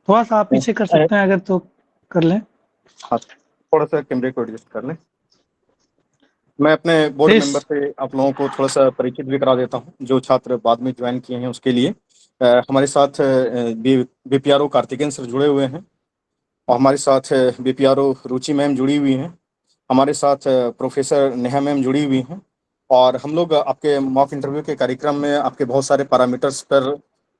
थोड़ा सा आप पीछे कर सकते हैं अगर तो कर लें। हाँ, थोड़ा सा कैमरे को एडजस्ट कर लें। मैं अपने बोर्ड प्लीज। मेंबर से आप लोगों को थोड़ा सा परिचित भी करा देता हूँ, जो छात्र बाद में ज्वाइन किए हैं उसके लिए। हमारे साथ बीपीआरओ कार्तिकेय सर जुड़े हुए हैं, और हमारे साथ बीपीआरओ रुचि मैम जुड़ी हुई हैं, हमारे साथ प्रोफेसर नेहा मैम जुड़ी हुई हैं। और हम लोग आपके मॉक इंटरव्यू के कार्यक्रम में आपके बहुत सारे पैरामीटर्स पर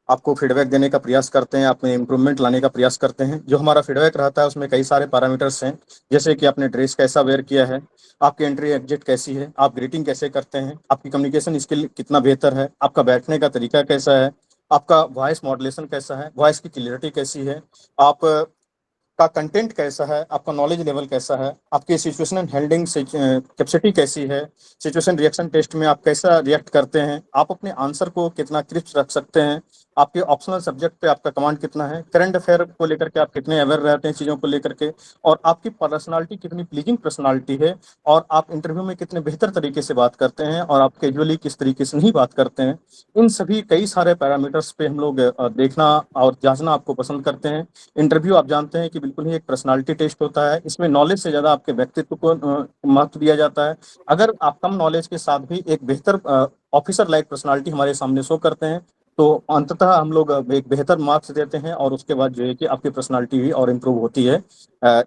आपको फीडबैक देने का प्रयास करते हैं, आप में इम्प्रूवमेंट लाने का प्रयास करते हैं। जो हमारा फीडबैक रहता है उसमें कई सारे पैरामीटर्स हैं, जैसे कि आपने ड्रेस कैसा वेयर किया है, आपकी एंट्री एग्जिट कैसी है, आप ग्रीटिंग कैसे करते हैं, आपकी कम्युनिकेशन स्किल कितना बेहतर है, आपका बैठने का तरीका कैसा है, आपका वॉइस मॉड्यूलेशन कैसा है, वॉइस की क्लियरिटी कैसी है, आप का कंटेंट कैसा है, आपका नॉलेज लेवल कैसा है, आपकी सिचुएशनल हैंडलिंग कैपेसिटी कैसी है, सिचुएशन रिएक्शन टेस्ट में आप कैसा रिएक्ट करते हैं, आप अपने आंसर को कितना क्रिस्प रख सकते हैं, आपके ऑप्शनल सब्जेक्ट पे आपका कमांड कितना है, करंट अफेयर को लेकर के आप कितने अवेयर रहते हैं चीज़ों को लेकर के, और आपकी पर्सनालिटी कितनी प्लीजिंग पर्सनालिटी है, और आप इंटरव्यू में कितने बेहतर तरीके से बात करते हैं, और आप कैजुअली किस तरीके से नहीं बात करते हैं। इन सभी कई सारे पैरामीटर्स पे हम लोग देखना और जांचना आपको पसंद करते हैं। इंटरव्यू आप जानते हैं कि बिल्कुल ही एक पर्सनालिटी टेस्ट होता है, इसमें नॉलेज से ज़्यादा आपके व्यक्तित्व को महत्व दिया जाता है। अगर आप कम नॉलेज के साथ भी एक बेहतर ऑफिसर लाइक पर्सनालिटी हमारे सामने शो करते हैं, तो अंततः हम लोग एक बेहतर मार्क्स देते हैं, और उसके बाद जो है कि आपकी पर्सनालिटी भी और इम्प्रूव होती है।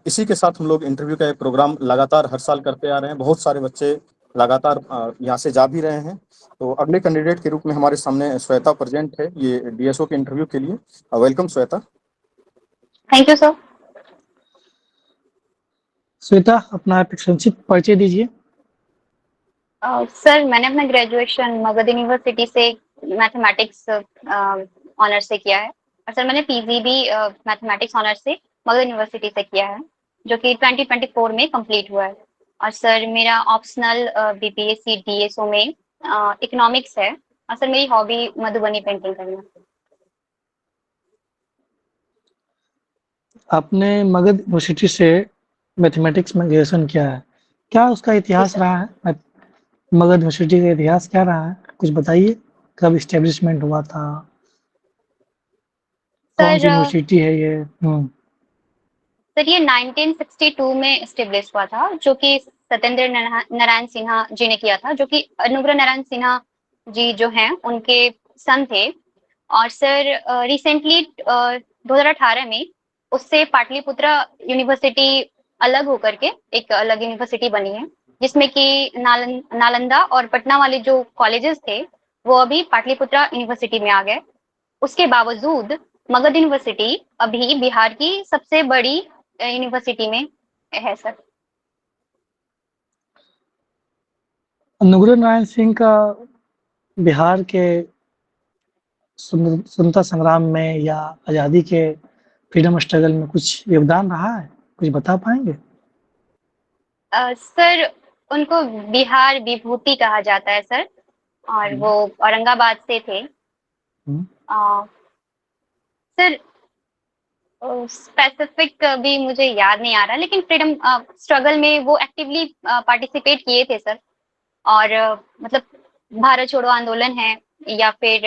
इसी के साथ हम लोग इंटरव्यू का एक प्रोग्राम लगातार हर साल करते आ रहे हैं। बहुत सारे बच्चे लगातार यहाँ से जा भी रहे हैं। तो अगले कैंडिडेट के रूप में हमारे सामने श्वेता प्रेजेंट है, ये डीएसओ के इंटरव्यू के लिए। Welcome Shweta. Thank you sir. Shweta, अपना एक संक्षिप्त परिचय दीजिए। सर मैंने अपना ग्रेजुएशन मगध यूनिवर्सिटी से मैथमेटिक्स ऑनर से किया है, और सर मैंने पीजी भी मैथमेटिक्स ऑनर से मगध यूनिवर्सिटी से किया है, जो कि 2024 में कंप्लीट हुआ है। और सर मेरा ऑप्शनल बीपीएससी डीएसओ में इकोनॉमिक्स है, और सर मेरी हॉबी मधुबनी पेंटिंग करना। आपने मगध यूनिवर्सिटी से मैथमेटिक्स में ग्रेजुएशन किया है, क्या उसका जी इतिहास सर। रहा है? मगध यूनिवर्सिटी का इतिहास क्या रहा है, कुछ बताइए। कब इस्टेब्लिशमेंट हुआ था, कौन सी सर यूनिवर्सिटी है ये? सर ये 1962 में एस्टेब्लिश हुआ था, जो कि सत्येंद्र नारायण सिन्हा जी ने किया था, जो कि अनुग्रह नारायण सिन्हा जी जो हैं उनके सन थे। और सर रिसेंटली 2018 में उससे पाटलिपुत्र यूनिवर्सिटी अलग होकर के एक अलग यूनिवर्सिटी बनी है, जिसमें कि नालंदा और पटना वाले जो कॉलेजेस थे वो अभी पाटलिपुत्र यूनिवर्सिटी में आ गए। उसके बावजूद मगध यूनिवर्सिटी अभी बिहार की सबसे बड़ी यूनिवर्सिटी में है सर। अनुग्रह नारायण सिंह का बिहार के स्वतंत्रता संग्राम में या आज़ादी के फ्रीडम स्ट्रगल में कुछ योगदान रहा है, कुछ बता पाएंगे? सर उनको बिहार विभूति कहा जाता है सर, और वो औरंगाबाद से थे। सर स्पेसिफिक भी मुझे याद नहीं आ रहा, लेकिन फ्रीडम स्ट्रगल में वो एक्टिवली पार्टिसिपेट किए थे सर। और मतलब भारत छोड़ो आंदोलन है, या फिर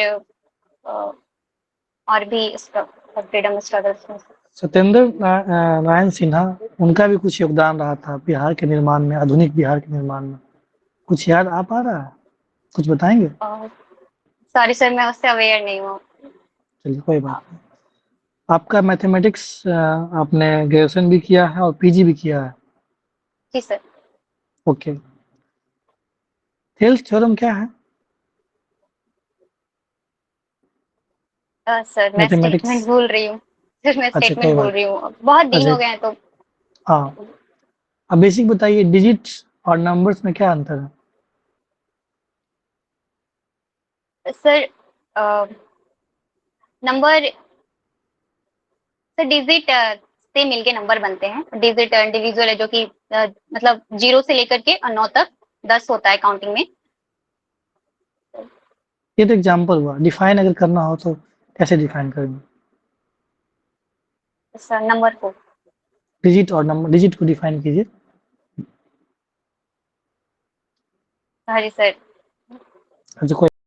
और भी फ्रीडम स्ट्रगल्स में। सत्येंद्र नारायण सिन्हा, उनका भी कुछ योगदान रहा था बिहार के निर्माण में, आधुनिक बिहार के निर्माण में। कुछ याद आ पा रहा है, कुछ बताएंगे? सॉरी सर, मैं उससे अवेयर नहीं हूँ। चलिए कोई बात नहीं। आपका मैथमेटिक्स आपने ग्रेजुएशन भी किया है और पीजी भी किया है। जी सर। ओके। थेल्स थ्योरम क्या है? सर मैं मैथमेटिक्स। स्टेटमेंट भूल रही हूँ। सर मैं अच्छा कोई स्टेटमेंट भूल बात। रही हूँ, बहुत दिन अच्छा, हो गए हैं तो। हाँ, अब बेसिक बताइए, डिजिट्स और नंबर्स में क्या अंतर है? सर नंबर, सर डिजिट से मिलके नंबर बनते हैं। डिजिट इंडिविजुअल है, जो कि मतलब 0 से लेकर के 9 तक 10 होता है काउंटिंग में। ये तो एग्जांपल हुआ, डिफाइन अगर करना हो तो कैसे डिफाइन करेंगे? सर नंबर को, डिजिट और नंबर, डिजिट को डिफाइन कीजिए। Sorry sir. अच्छा